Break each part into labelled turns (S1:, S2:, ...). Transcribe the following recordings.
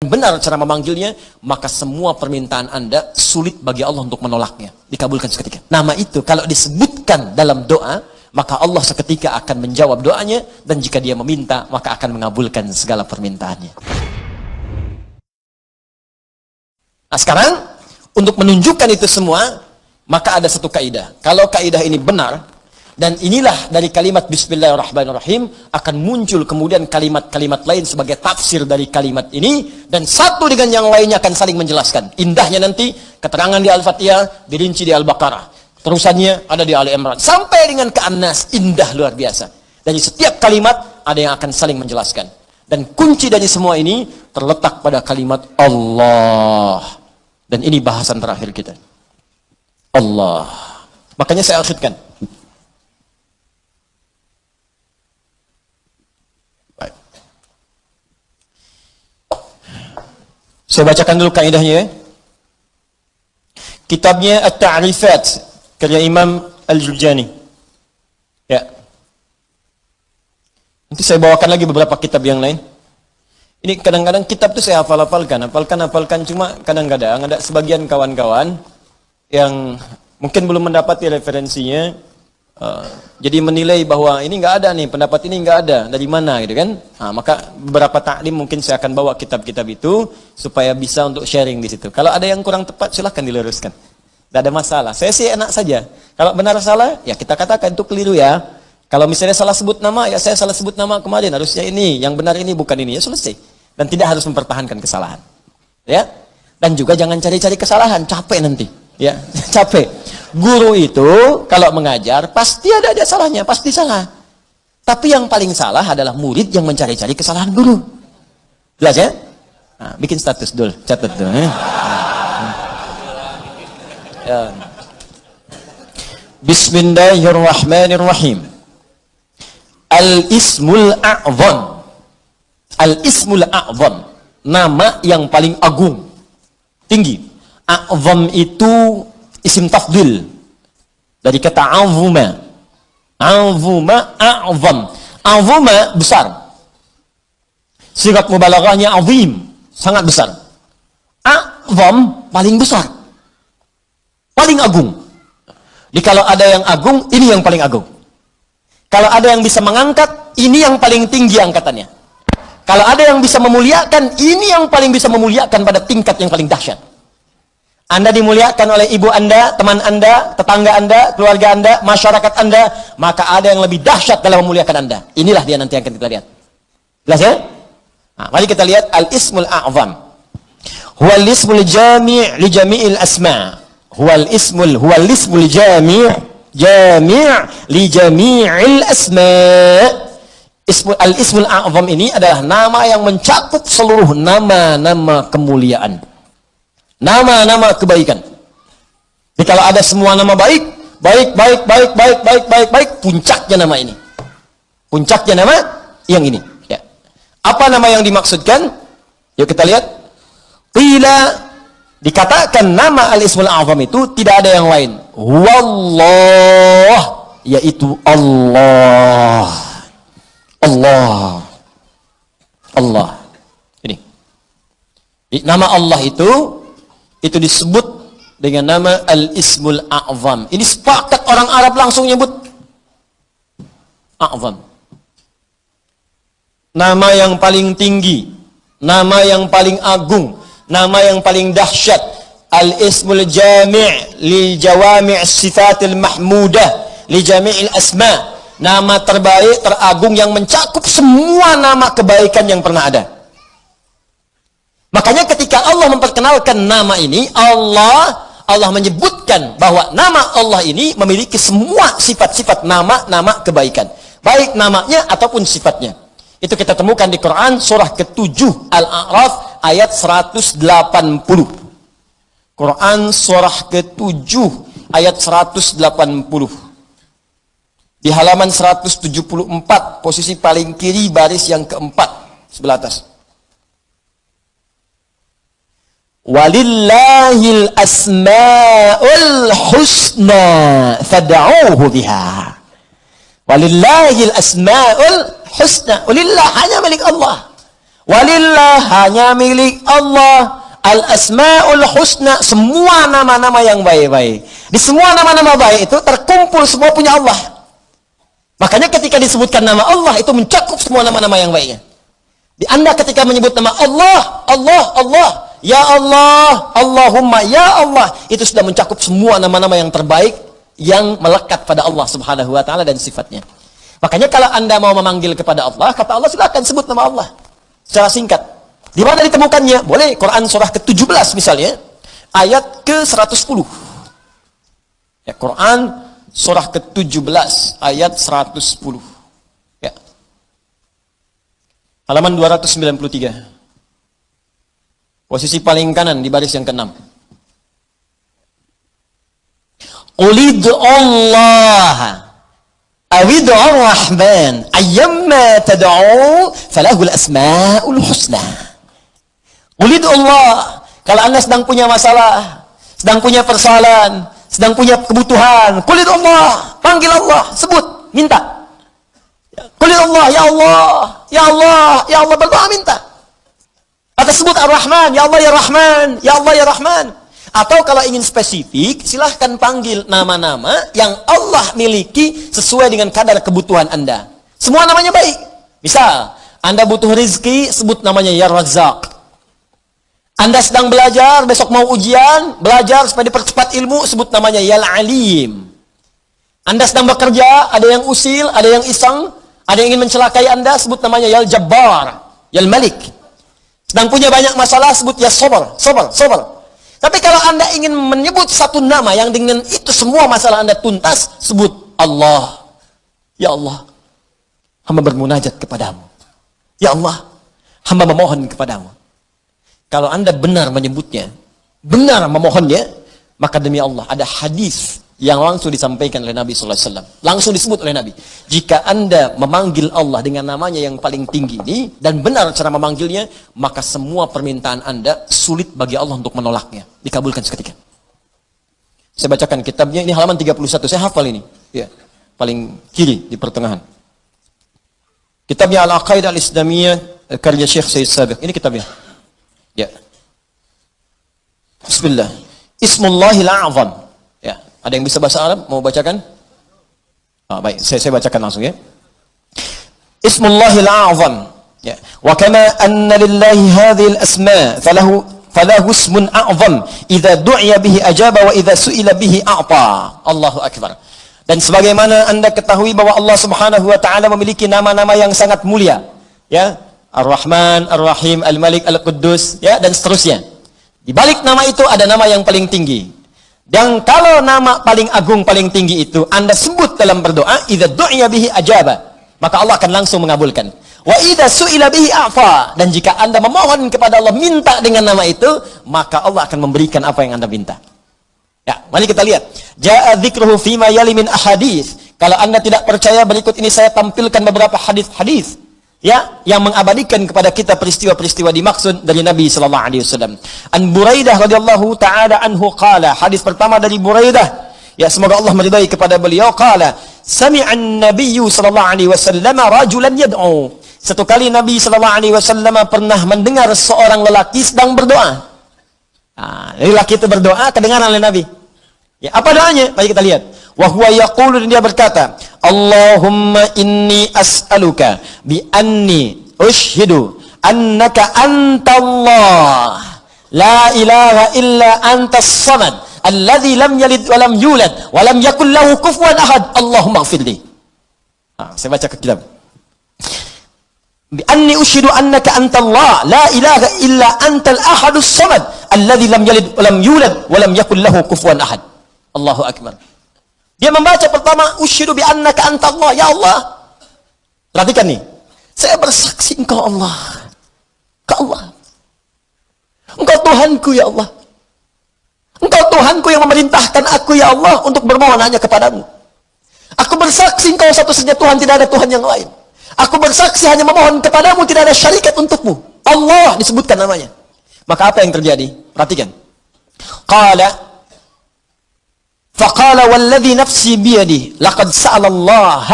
S1: benar cara memanggilnya, maka semua permintaan Anda sulit bagi Allah untuk menolaknya, dikabulkan seketika. Nama itu kalau disebutkan dalam doa, maka Allah seketika akan menjawab doanya, dan jika dia meminta, maka akan mengabulkan segala permintaannya. Nah sekarang, untuk menunjukkan itu semua, maka ada satu kaidah. Kalau kaidah ini benar, dan inilah dari kalimat Bismillahirrahmanirrahim, akan muncul kemudian kalimat-kalimat lain sebagai tafsir dari kalimat ini, dan satu dengan yang lainnya akan saling menjelaskan. Indahnya nanti, keterangan di Al-Fatihah, dirinci di Al-Baqarah. Terusannya ada di Ali Imran. Sampai dengan ke An-Nas, indah luar biasa. Dari setiap kalimat, ada yang akan saling menjelaskan. Dan kunci dari semua ini, terletak pada kalimat Allah. Dan ini bahasan terakhir kita. Allah. Makanya saya akhirkan. Baik. Saya bacakan dulu kaidahnya ya. Kitabnya At-Ta'rifat, karya Imam Al-Jurjani. Ya. Nanti saya bawakan lagi beberapa kitab yang lain. Ini kadang-kadang kitab itu saya hafalkan, cuma kadang-kadang ada sebagian kawan-kawan yang mungkin belum mendapati referensinya, jadi menilai bahwa ini nggak ada nih, pendapat ini nggak ada, dari mana gitu kan? Nah, maka beberapa taklim mungkin saya akan bawa kitab-kitab itu supaya bisa untuk sharing di situ. Kalau ada yang kurang tepat silahkan diluruskan, tidak ada masalah. Saya sih enak saja. Kalau benar salah, ya kita katakan itu keliru ya. Kalau misalnya salah sebut nama, ya saya salah sebut nama kemarin, harusnya ini, yang benar ini bukan ini, ya selesai. Dan tidak harus mempertahankan kesalahan. Ya. Dan juga jangan cari-cari kesalahan, capek nanti. Ya, capek. Guru itu kalau mengajar pasti ada salahnya, pasti salah. Tapi yang paling salah adalah murid yang mencari-cari kesalahan guru. Jelas ya? Nah, bikin status dulu, catat dulu. Ya. Bismillahirrahmanirrahim. Al-Ismul A'zam. Al-Ismul A'zam, nama yang paling agung, tinggi. A'zam itu isim tafdil dari kata azuma. Azuma, a'zam. Azuma besar. Sigat mubalaghahnya azim, sangat besar. A'zam paling besar, paling agung. Jadi kalau ada yang agung, ini yang paling agung. Kalau ada yang bisa mengangkat, ini yang paling tinggi angkatannya. Kalau ada yang bisa memuliakan, ini yang paling bisa memuliakan pada tingkat yang paling dahsyat. Anda dimuliakan oleh ibu Anda, teman Anda, tetangga Anda, keluarga Anda, masyarakat Anda, maka ada yang lebih dahsyat dalam memuliakan Anda. Inilah dia nanti yang akan kita lihat. Jelas ya? Nah, mari kita lihat Al-Ismul A'zam. Huwal ismul jami' li jami'il asma'. Huwal ismul jami' li jami'il asma'. Al-Ismul A'zam ini adalah nama yang mencakup seluruh nama-nama kemuliaan, nama-nama kebaikan. Jadi kalau ada semua nama baik, puncaknya nama ini. Puncaknya nama yang ini. Ya. Apa nama yang dimaksudkan? Yuk kita lihat. Qila, dikatakan nama Al-Ismul A'zam itu tidak ada yang lain. Wallah, yaitu Allah. Allah. Ini. Nama Allah itu disebut dengan nama Al-Ismul A'zam. Ini sepakat orang Arab langsung nyebut A'zam. Nama yang paling tinggi, nama yang paling agung, nama yang paling dahsyat. Al-Ismul Jami' li Jawami' Sifatil Mahmudah li Jami'il Asma'. Nama terbaik, teragung yang mencakup semua nama kebaikan yang pernah ada. Makanya ketika Allah memperkenalkan nama ini, Allah menyebutkan bahwa nama Allah ini memiliki semua sifat-sifat nama-nama kebaikan. Baik namanya ataupun sifatnya. Itu kita temukan di Quran surah ke-7 Al-A'raf ayat 180. Quran surah ke-7 ayat 180. Di halaman 174, posisi paling kiri, baris yang keempat, sebelah atas. Walillahil asma'ul husna fad'uuhu biha. Walillahil asma'ul husna. Walillah, hanya milik Allah. Walillah, hanya milik Allah. Al-asma'ul husna, semua nama-nama yang baik-baik. Di semua nama-nama baik itu terkumpul semua punya Allah. Makanya ketika disebutkan nama Allah, itu mencakup semua nama-nama yang baiknya. Di Anda ketika menyebut nama Allah, Allah, Allah, ya Allah, Allahumma, ya Allah, itu sudah mencakup semua nama-nama yang terbaik yang melekat pada Allah Subhanahu wa taala dan sifatnya. Makanya kalau Anda mau memanggil kepada Allah, kata Allah silakan sebut nama Allah secara singkat. Di mana ditemukannya? Boleh Quran surah ke-17 misalnya, ayat ke-110. Ya, Quran surah ke-17 ayat 110. Ya. Halaman 293. Posisi paling kanan di baris yang ke-6. Qulid'u Allah awid'u ar-Rahman ayyamma tad'u falahul asma'ul husna. Qulid'u Allah, kalau Anda sedang punya masalah, sedang punya persoalan, sedang punya kebutuhan, qulid'u Allah, panggil Allah, sebut, minta. Qulid'u Allah, ya Allah, ya Allah, ya Allah, berdoa minta. Atau sebut Ar-Rahman, ya Allah ya Rahman, ya Allah ya Rahman. Atau kalau ingin spesifik, silahkan panggil nama-nama yang Allah miliki sesuai dengan kadar kebutuhan Anda. Semua namanya baik. Misal, Anda butuh rezeki, sebut namanya ya Razzaq. Anda sedang belajar, besok mau ujian, belajar supaya dipercepat ilmu, sebut namanya ya Alim. Anda sedang bekerja, ada yang usil, ada yang iseng, ada yang ingin mencelakai Anda, sebut namanya ya Jabbar, ya Malik. Sedang punya banyak masalah, sebut ya Sabar, Sabar, Sabar. Tapi kalau Anda ingin menyebut satu nama yang dengan itu semua masalah Anda tuntas, sebut Allah. Ya Allah, hamba bermunajat kepadamu. Ya Allah, hamba memohon kepadamu. Kalau Anda benar menyebutnya, benar memohonnya, maka demi Allah ada hadis yang langsung disampaikan oleh Nabi sallallahu alaihi wasallam. Langsung disebut oleh Nabi. Jika Anda memanggil Allah dengan namanya yang paling tinggi ini dan benar cara memanggilnya, maka semua permintaan Anda sulit bagi Allah untuk menolaknya. Dikabulkan seketika. Saya bacakan kitabnya, ini halaman 31. Saya hafal ini. Ya, paling kiri di pertengahan. Kitabnya Al-Aqaidah Al-Islamiyah karya Syekh Sayyid Sabiq. Ini kitabnya. Ya. Bismillah. Ismullahil A'zam. Ya, ada yang bisa bahasa Arab? Mau bacakan? Baik, saya bacakan langsung ya. Ismullahil A'zam. Ya. Wa kama anna lillahi hadhil asma' falahu ismun a'zam idza du'iya bihi ajaba wa idza su'ila bihi a'ta. Allahu akbar. Dan sebagaimana Anda ketahui bahwa Allah Subhanahu wa taala memiliki nama-nama yang sangat mulia, ya. Ar-Rahman, Ar-Rahim, Al-Malik, Al-Quddus, ya, dan seterusnya. Di balik nama itu ada nama yang paling tinggi. Dan kalau nama paling agung, paling tinggi itu Anda sebut dalam berdoa, idza du'iya bihi ajaba, maka Allah akan langsung mengabulkan. Wa idza su'ila bihi a'fa, dan jika Anda memohon kepada Allah, minta dengan nama itu, maka Allah akan memberikan apa yang Anda minta. Ya, mari kita lihat. Ja'a dzikruhu fima yali min ahadits. Kalau Anda tidak percaya, berikut ini saya tampilkan beberapa hadis-hadis, ya, yang mengabadikan kepada kita peristiwa-peristiwa dimaksud dari Nabi sallallahu alaihi wasallam. An Buraidah radhiyallahu taala anhu qala, hadis pertama dari Buraidah, ya, semoga Allah meridai kepada beliau, qala sami'an nabiyyu sallallahu alaihi wasallam rajulan yad'u. Satu kali Nabi sallallahu alaihi wasallam pernah mendengar seorang lelaki sedang berdoa. Lelaki itu berdoa, kedengaran oleh Nabi. Ya, apa doanya? Mari kita lihat. Wa huwa yaqulu, dia berkata, Allahumma inni as'aluka bi anni ushhidu annaka antallah la ilaha illa antas samad alladhi lam yalid wa lam yulad wa lam yakul lahu kufuwan ahad Allahumma ighfirli. Saya baca ke kitab. Bi anni ushhidu annaka antallah la ilaha illa antal ahadus samad alladhi lam yalid wa lam yulad wa lam yakul lahu kufuwan ahad. Allahu akbar. Dia membaca pertama, usyhidu bi annaka antallah, ya Allah. Perhatikan nih. Saya bersaksi Engkau Allah. Engkau Allah. Engkau Tuhanku ya Allah. Engkau Tuhanku yang memerintahkan aku ya Allah untuk bermohon hanya kepadamu. Aku bersaksi Engkau satu-satunya Tuhan, tidak ada Tuhan yang lain. Aku bersaksi hanya memohon kepadamu, tidak ada syarikat untukmu. Allah disebutkan namanya. Maka apa yang terjadi? Perhatikan. Faqala walladhi nafsi biyadihi laqad sa'ala Allah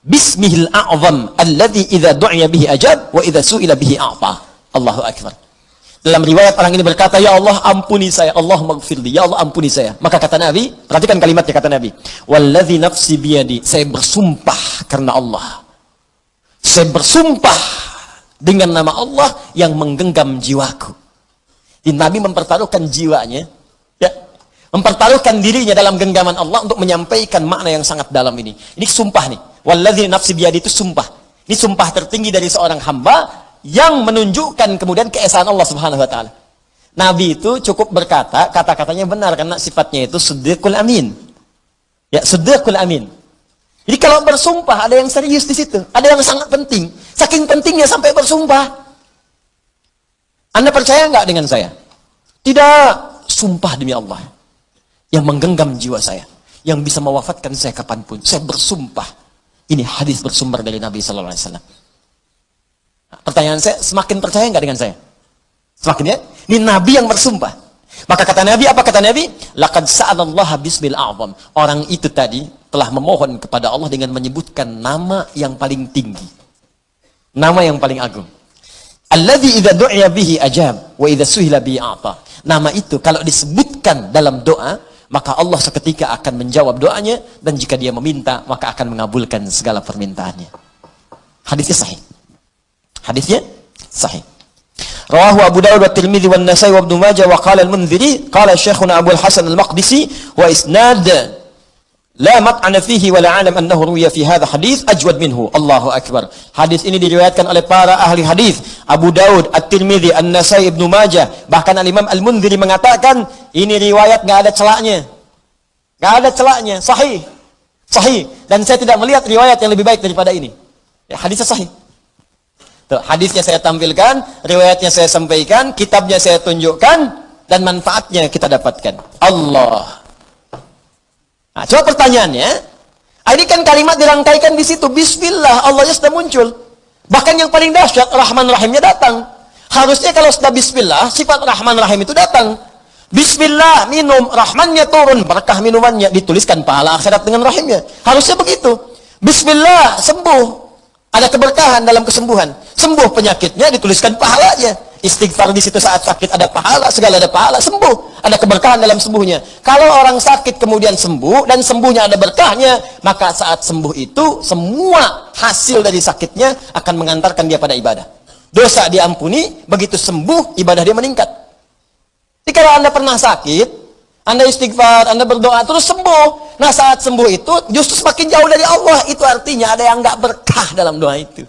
S1: bismihil a'zam alladhi idza du'iya bihi ajab wa idza su'ila bihi a'ta. Allahu Akbar. Dalam riwayat orang ini berkata, ya Allah ampuni saya, Allahumma gfirli, ya Allah ampuni saya. Maka kata Nabi, perhatikan kalimatnya kata Nabi, walladzi nafsi biyadi, saya bersumpah karena Allah. Saya bersumpah dengan nama Allah yang menggenggam jiwaku. Jadi Nabi mempertaruhkan jiwanya, ya, mempertaruhkan dirinya dalam genggaman Allah untuk menyampaikan makna yang sangat dalam ini. Ini sumpah nih. Walladzi nafsi biyadi itu sumpah. Ini sumpah tertinggi dari seorang hamba yang menunjukkan kemudian keesaan Allah Subhanahu wa taala. Nabi itu cukup berkata, kata-katanya benar karena sifatnya itu siddiqul amin. Ya, siddiqul amin. Jadi kalau bersumpah ada yang serius di situ, ada yang sangat penting. Saking pentingnya sampai bersumpah. Anda percaya nggak dengan saya? Tidak, sumpah demi Allah yang menggenggam jiwa saya, yang bisa mewafatkan saya kapanpun. Saya bersumpah. Ini hadis bersumber dari Nabi Sallallahu Alaihi Wasallam. Nah, pertanyaan saya, semakin percaya nggak dengan saya? Semakin ya? Ini Nabi yang bersumpah. Maka kata Nabi, apa kata Nabi? Laqad sa'alallaha bismil a'zam. Orang itu tadi telah memohon kepada Allah dengan menyebutkan nama yang paling tinggi. Nama yang paling agung. Alladzi idza du'iya bihi ajab wa idza suhila bihi a'ta. Nama itu kalau disebutkan dalam doa, maka Allah seketika akan menjawab doanya, dan jika dia meminta, maka akan mengabulkan segala permintaannya. Hadisnya sahih. Hadisnya sahih. Rawahu Abu Dawud wa Tirmidzi wa Nasa'i wa Ibnu Majah wa qala al-Munziri qala Syekhuna Abu al-Hasan al-Maqdisi wa isnad la mat'ana fihi wa la alam annahu ruwiya fi hadha hadis ajwad minhu. Allahu akbar. Hadis ini diriwayatkan oleh para ahli hadis, Abu Daud, At-Tirmidzi, An-Nasa'i, Ibnu Majah, bahkan al-Imam Al-Munziri mengatakan ini riwayat enggak ada celaknya. Enggak ada celaknya, sahih. Sahih, dan saya tidak melihat riwayat yang lebih baik daripada ini. Ya, hadisnya sahih. Tuh, hadisnya saya tampilkan, riwayatnya saya sampaikan, kitabnya saya tunjukkan, dan manfaatnya kita dapatkan. Allah. Nah, coba pertanyaannya, ini kan kalimat dirangkaikan di situ, Bismillah, Allahnya sudah muncul. Bahkan yang paling dahsyat, Rahman Rahimnya datang. Harusnya kalau sudah Bismillah, sifat Rahman Rahim itu datang. Bismillah, minum, Rahmannya turun, berkah minumannya, dituliskan pahala akhirat dengan Rahimnya. Harusnya begitu. Bismillah, sembuh. Ada keberkahan dalam kesembuhan. Sembuh penyakitnya, dituliskan pahalanya. Istighfar di situ saat sakit ada pahala, segala ada pahala, sembuh. Ada keberkahan dalam sembuhnya. Kalau orang sakit kemudian sembuh, dan sembuhnya ada berkahnya, maka saat sembuh itu, semua hasil dari sakitnya akan mengantarkan dia pada ibadah. Dosa diampuni, begitu sembuh, ibadah dia meningkat. Jadi kalau Anda pernah sakit, Anda istighfar, Anda berdoa, terus sembuh. Nah saat sembuh itu justru semakin jauh dari Allah. Itu artinya ada yang nggak berkah dalam doa itu.